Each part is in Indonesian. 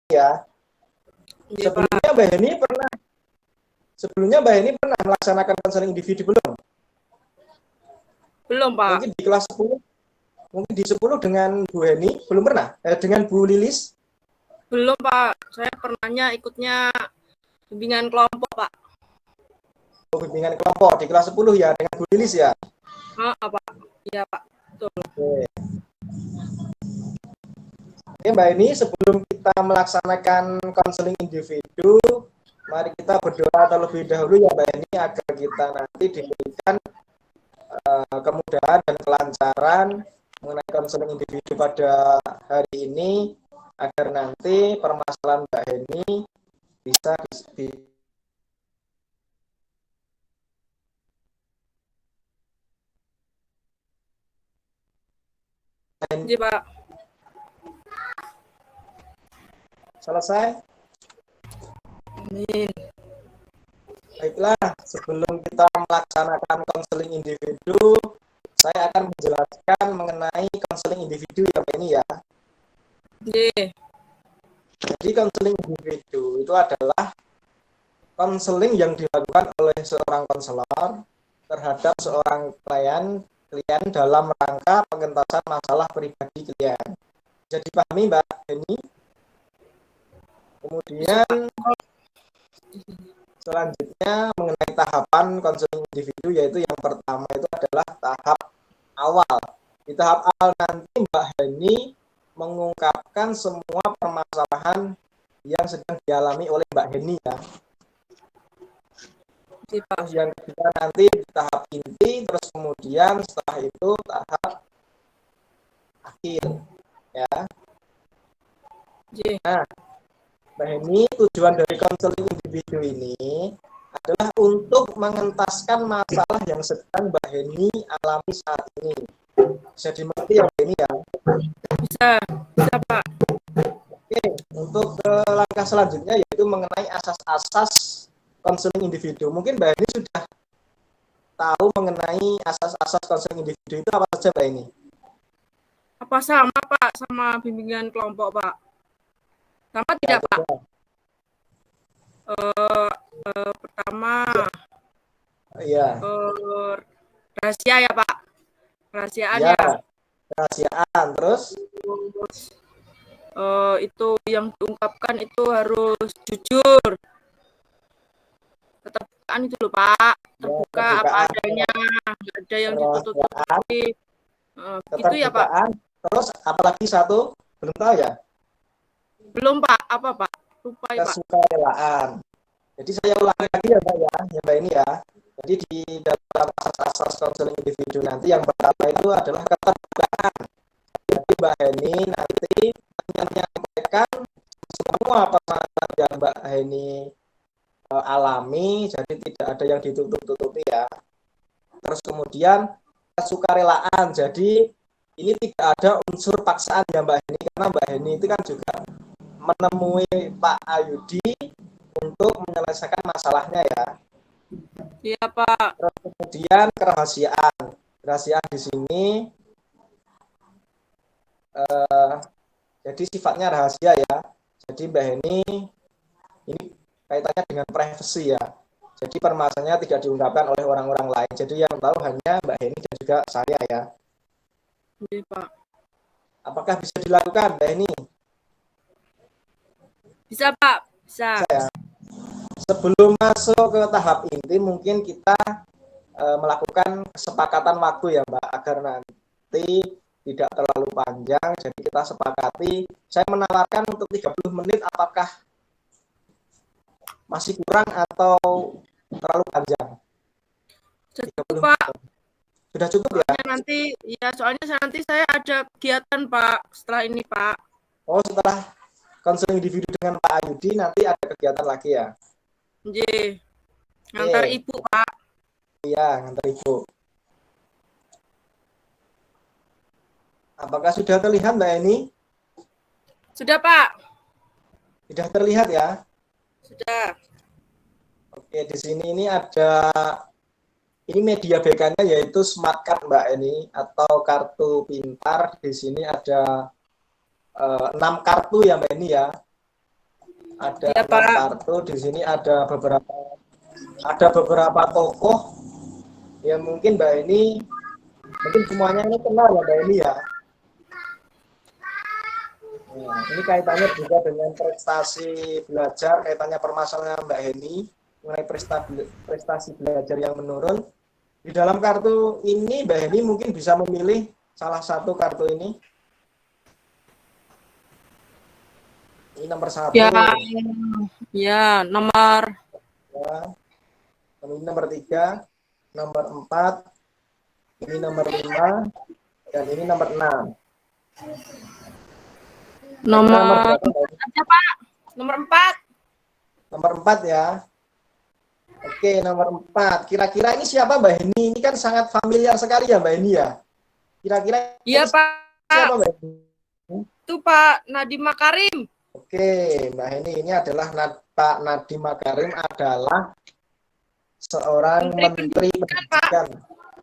ya. Iya, Pak. Sebelumnya Mbak Heni pernah melaksanakan konseling individu belum? Belum, Pak. Mungkin di kelas 10, mungkin di 10 dengan Bu Heni, belum pernah? Dengan Bu Lilis? Belum, Pak. Saya pernahnya ikutnya bimbingan kelompok, Pak. Oh, bimbingan kelompok di kelas 10 ya, dengan Bu Lilis ya? Pak. Iya, Pak. Betul. Oke. Oke Mbak Heni, sebelum kita melaksanakan konseling individu, mari kita berdoa terlebih dahulu ya Mbak Heni, agar kita nanti diberikan kemudahan dan kelancaran mengenai konseling individu pada hari ini, agar nanti permasalahan Mbak Heni bisa Iya, Pak. selesai. Amin. Baiklah, sebelum kita melaksanakan konseling individu, saya akan menjelaskan mengenai konseling individu ya Mbak Heni ya. Iya. Jadi konseling individu itu adalah konseling yang dilakukan oleh seorang konselor terhadap seorang klien dalam rangka pengentasan masalah pribadi klien. Jadi dipahami Mbak Heni? Kemudian selanjutnya mengenai tahapan konseling individu, yaitu yang pertama itu adalah tahap awal. Di tahap awal nanti Mbak Heni mengungkapkan semua permasalahan yang sedang dialami oleh Mbak Heni ya. Iya, Pak. Terus yang kedua nanti di tahap inti, terus kemudian setelah itu tahap akhir ya. Iya. Nah, Mbak Heni, tujuan dari konseling individu ini adalah untuk mengentaskan masalah yang sedang Mbak Heni alami saat ini. Bisa dimengerti ya Mbak Heni ya? Bisa. Bisa, Pak. Oke, untuk langkah selanjutnya yaitu mengenai asas-asas konseling individu. Mungkin Mbak Heni sudah tahu mengenai asas-asas konseling individu itu apa saja Mbak Heni? Apa sama, Pak, sama bimbingan kelompok, Pak? Sama Ya, tidak, Pak? Pertama, iya. rahasia ya, Pak? Rahasiaan Ya, ya. rahasiaan. Terus Terus itu yang diungkapkan itu harus jujur. Keterbukaan itu loh, Pak. Terbuka ya, apa adanya, nggak ada yang ditutup-tutupi. Gitu ya, Pak? keterbukaan. Terus apalagi satu belum tahu ya? Belum, Pak. Apa, Pak? Lupa ya, Pak. Kesukarelaan. Jadi saya ulangi lagi ya Mbak ya, Mbak ini ya. Jadi di dalam asas-asas konseling individu nanti yang pertama itu adalah keterbukaan. Jadi Mbak Heni nanti menyampaikan semua permasalahan yang Mbak Heni alami, jadi tidak ada yang ditutup-tutupi ya. Terus kemudian kesukarelaan, jadi ini tidak ada unsur paksaan ya Mbak Heni, karena Mbak Heni itu kan juga menemui Pak Ayudi untuk menyelesaikan masalahnya ya. Iya, Pak. Terus kemudian kerahasiaan. Kerahasiaan di sini jadi sifatnya rahasia ya. Jadi Mbak Heni ini kaitannya dengan privasi ya. Jadi permasalahannya tidak diungkapkan oleh orang-orang lain. Jadi yang tahu hanya Mbak Heni dan juga saya ya. Iya, Pak. Apakah bisa dilakukan Mbak Heni? Bisa, Pak. Bisa. Sebelum masuk ke tahap inti, mungkin kita melakukan kesepakatan waktu ya Mbak, agar nanti tidak terlalu panjang. Jadi kita sepakati, saya menawarkan untuk 30 menit, apakah masih kurang atau terlalu panjang? Cukup, Pak. Sudah cukup ya? Soalnya nanti saya ada kegiatan, Pak, setelah ini, Pak. Oh, setelah konseling individu dengan Pak Ayudi nanti ada kegiatan lagi ya? Nggih. Ngantar ibu, Pak. Iya, ngantar ibu. Apakah sudah terlihat Mbak Eni? Sudah, Pak. Sudah terlihat ya? Sudah. Oke, di sini ini ada media BK-nya yaitu Smart Card Mbak Eni, atau kartu pintar. Di sini ada 6 kartu ya Mbak Eni ya. ada Iya, 6 Pak. kartu. Di sini ada beberapa tokoh yang mungkin Mbak ini mungkin semuanya ini kenal ya Mbak ini ya. Nah, ini kaitannya juga dengan prestasi belajar, kaitannya permasalahan Mbak Heni mengenai prestasi belajar yang menurun. Di dalam kartu ini Mbak Heni mungkin bisa memilih salah satu kartu ini. Ini nomor Ya, 1, ya, nomor ya. Ini nomor 3, nomor 4, ini nomor 5, dan ini nomor 6. Kira-kira nomor nomor berapa Mbak? 4 aja, Pak. Nomor 4. Nomor 4 ya. Oke, nomor 4. Kira-kira ini siapa Mbak Heni? Ini kan sangat familiar sekali ya Mbak Heni ya. Kira-kira Iya, ini Pak. siapa Mbak Heni? Itu Pak Nadiem Makarim. Oke, Mbak Heni ini adalah Pak Nadiem Makarim adalah seorang Menteri Menteri Pendidikan, Pak. Pendidikan.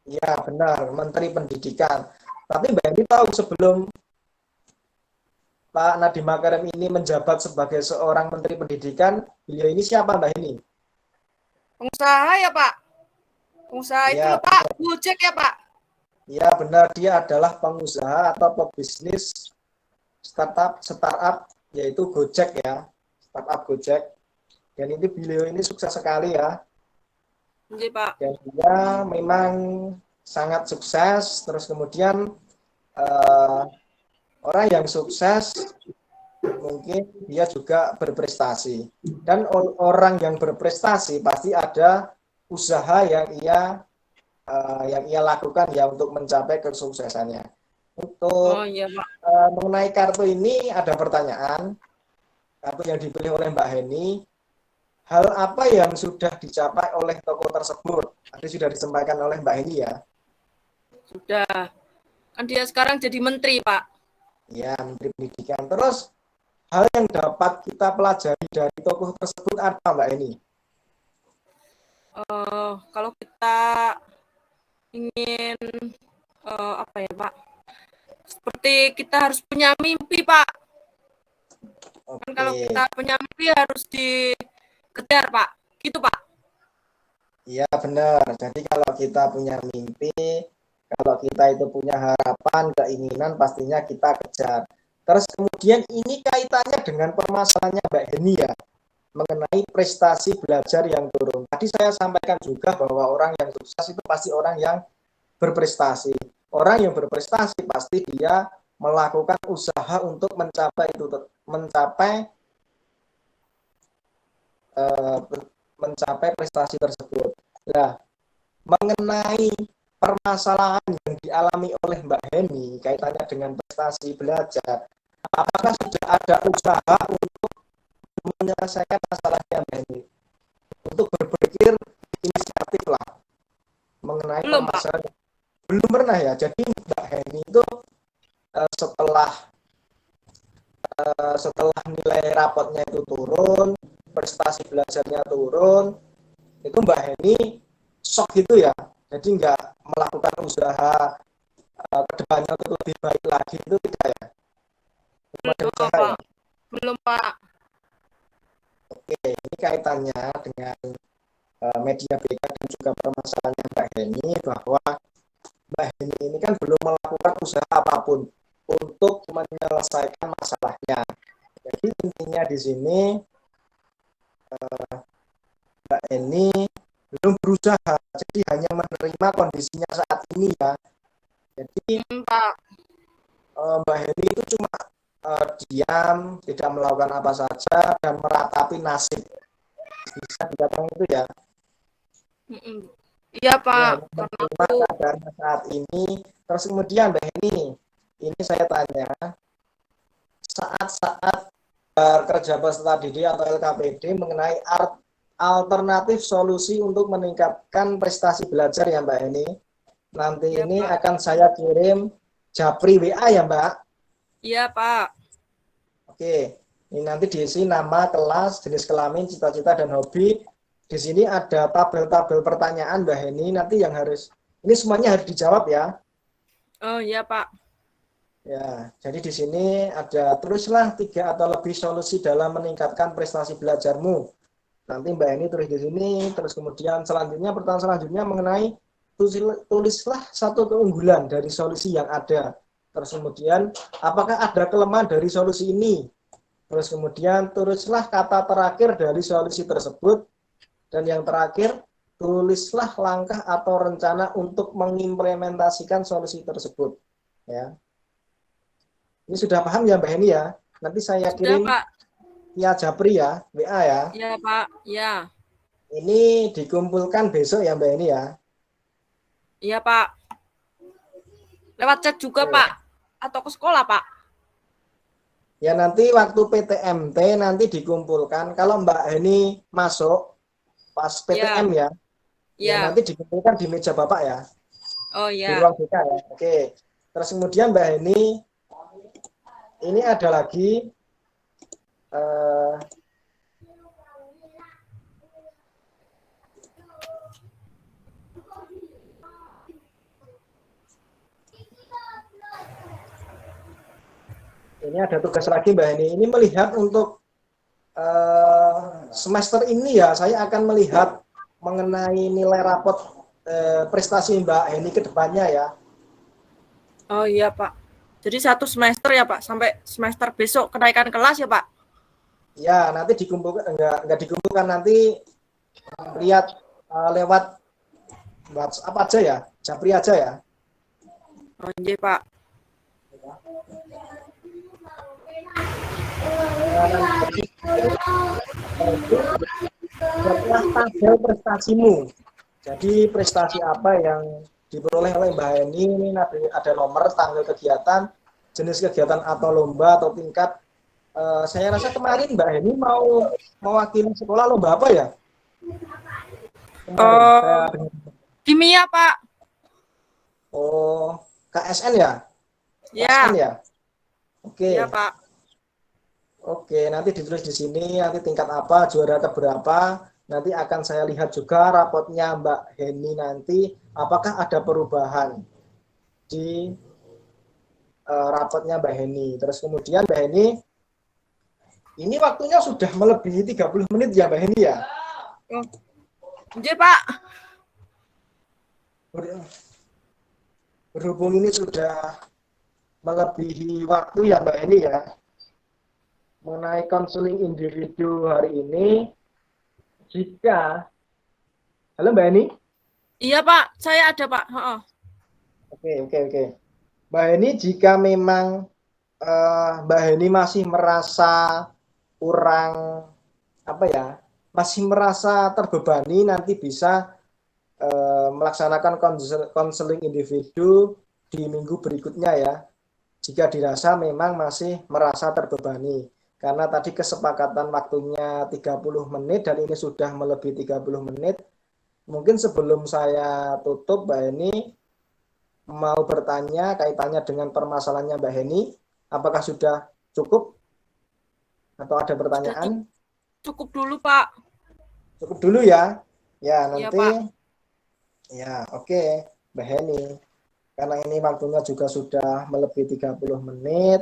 Ya, benar, Menteri Pendidikan. Tapi Mbak Heni tahu sebelum Pak Nadiem Makarim ini menjabat sebagai seorang Menteri Pendidikan, beliau ini siapa Mbak Heni? Pengusaha ya, Pak. Pengusaha itu Ya, loh, Pak. Gojek ya, Pak. ya benar, dia adalah pengusaha atau pebisnis startup yaitu Gojek ya, startup Gojek. Dan ini beliau ini sukses sekali ya. Iya, Pak. Dan dia memang sangat sukses. Terus kemudian eh, orang yang sukses mungkin dia juga berprestasi. Dan orang yang berprestasi pasti ada usaha yang ia lakukan ya untuk mencapai kesuksesannya. Oh, Untuk iya, Pak. mengenai kartu ini ada pertanyaan. Kartu yang dipilih oleh Mbak Heni, hal apa yang sudah dicapai oleh tokoh tersebut? Tadi sudah disampaikan oleh Mbak Heni ya. Sudah. Kan dia sekarang jadi menteri, Pak. Ya, Menteri Pendidikan. Terus hal yang dapat kita pelajari dari tokoh tersebut apa Mbak Heni? Kalau kita ingin apa ya, Pak? Seperti kita harus punya mimpi, Pak. Kan kalau Oke, kita punya mimpi harus dikejar, Pak. Gitu, Pak. iya benar. Jadi kalau kita punya mimpi, kalau kita itu punya harapan, keinginan, pastinya kita kejar. Terus kemudian ini kaitannya dengan permasalahannya Mbak Heni ya, mengenai prestasi belajar yang turun. Tadi saya sampaikan juga bahwa orang yang sukses itu pasti orang yang berprestasi. Orang yang berprestasi pasti dia melakukan usaha untuk eh, mencapai prestasi tersebut. Nah, mengenai permasalahan yang dialami oleh Mbak Heni kaitannya dengan prestasi belajar, apakah sudah ada usaha untuk menyelesaikan masalahnya Mbak Heni? Untuk berpikir inisiatif lah mengenai Belum, Pak. permasalahan. Belum pernah ya. Jadi Mbak Heni itu setelah nilai rapotnya itu turun, prestasi belajarnya turun, itu Mbak Heni shock gitu ya. Jadi nggak melakukan usaha kedepannya untuk lebih baik lagi itu tidak ya. Belum ada Belum, usaha ya. Pak. Belum, Pak. Oke, ini kaitannya dengan media BK dan juga permasalahannya Mbak Heni bahwa Mbak Heni ini kan belum melakukan usaha apapun untuk menyelesaikan masalahnya. Jadi intinya di sini Mbak Heni belum berusaha, jadi hanya menerima kondisinya saat ini ya. Jadi Pak. Mbak Heni itu cuma diam, tidak melakukan apa saja dan meratapi nasib. Bisa dikatakan itu ya. Iya, Ya, Pak. Karena menerima aku keadaannya saat ini. Terus kemudian Mbak Heni, ini saya tanya, saat-saat kerja peserta didik atau LKPD mengenai alternatif solusi untuk meningkatkan prestasi belajar ya Mbak Heni. Nanti iya, ini Pak. akan saya kirim Japri WA ya Mbak. Iya, Pak. Oke, ini nanti diisi nama, kelas, jenis kelamin, cita-cita, dan hobi. Di sini ada tabel-tabel pertanyaan Mbak Heni, nanti yang harus, ini semuanya harus dijawab ya. Oh, iya, Pak. Ya, jadi di sini ada tulislah 3 atau lebih solusi dalam meningkatkan prestasi belajarmu. Nanti Mbak Eni tulis di sini, terus kemudian selanjutnya pertanyaan selanjutnya mengenai tulislah satu keunggulan dari solusi yang ada. Terus kemudian apakah ada kelemahan dari solusi ini? Terus kemudian tulislah kata terakhir dari solusi tersebut. Dan yang terakhir, tulislah langkah atau rencana untuk mengimplementasikan solusi tersebut. Ya. Ini sudah paham ya Mbak Heni ya? Nanti saya Sudah, kirim Pak. via Japri ya, WA ya. Ya, Pak. Ya. Ini dikumpulkan besok ya Mbak Heni ya. Iya, Pak. Lewat chat juga, Pak. Oke. Atau ke sekolah, Pak. Ya nanti waktu PTMT nanti dikumpulkan. Kalau Mbak Heni masuk pas PTM Ya. ya, ya Ya. nanti dikumpulkan di meja Bapak ya, Oh, di ya. ruang BK ya. Oke. Terus kemudian Mbak Heni, ini ada lagi eh, ini ada tugas lagi Mbak Heni. Ini melihat untuk semester ini ya, saya akan melihat mengenai nilai rapot prestasi Mbak Heni ke depannya ya. Oh, iya, Pak. Jadi 1 semester ya, Pak? Sampai semester besok kenaikan kelas ya, Pak? Ya, nanti dikumpulkan enggak dikumpulkan, nanti lihat lewat WhatsApp aja ya, Japri aja ya. Oh, iya, Pak. Buatlah tabel prestasimu. Jadi prestasi apa yang diperoleh oleh Mbak Heni, ini ada nomor, tanggal kegiatan, jenis kegiatan atau lomba atau tingkat. Saya rasa kemarin Mbak Heni mau mewakili sekolah lomba apa ya? Kemarin saya dengar. Kimia, Pak. Oh, KSN ya? KSN Ya. ya? Iya, Oke. Pak. Oke, nanti ditulis di sini, nanti tingkat apa, juara keberapa, nanti akan saya lihat juga rapotnya Mbak Heni nanti, apakah ada perubahan di rapotnya Mbak Heni. Terus kemudian Mbak Heni, ini waktunya sudah melebihi 30 menit ya Mbak Heni ya? Oh. Iya, Pak. Berhubung ini sudah melebihi waktu ya Mbak Heni ya, mengenai konseling individu hari ini, jika, halo Mbak Heni? Iya, Pak. Saya ada, Pak. Heeh. Oke. Mbak Heni, jika memang Mbak Heni masih merasa kurang apa ya, masih merasa terbebani, nanti bisa melaksanakan konseling individu di minggu berikutnya ya. Jika dirasa memang masih merasa terbebani. Karena tadi kesepakatan waktunya 30 menit dan ini sudah melebihi 30 menit. Mungkin sebelum saya tutup Mbak Heni mau bertanya kaitannya dengan permasalahannya Mbak Heni. Apakah sudah cukup atau ada Sudah pertanyaan? cukup dulu, Pak. Cukup dulu ya. Ya, Iya, nanti Pak. ya oke Mbak Heni. Karena ini waktunya juga sudah melebihi 30 menit.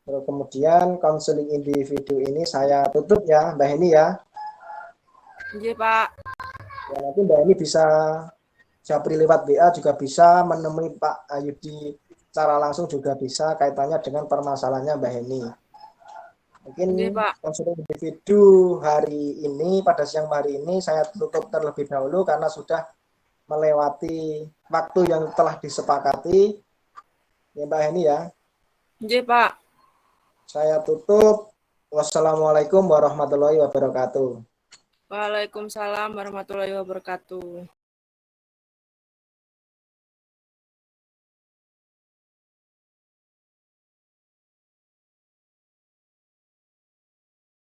Terus kemudian konseling individu ini saya tutup ya Mbak Heni ya. Iya, Pak. Ya nanti Mbak Heni bisa japri lewat WA juga bisa, menemui Pak Ayudi secara langsung juga bisa, kaitannya dengan permasalahannya Mbak Heni. Mungkin Iya, Pak. konseling individu hari ini, pada siang hari ini saya tutup terlebih dahulu karena sudah melewati waktu yang telah disepakati. Ya Mbak Heni ya. Iya, Pak. Saya tutup. Wassalamualaikum warahmatullahi wabarakatuh. Waalaikumsalam warahmatullahi wabarakatuh.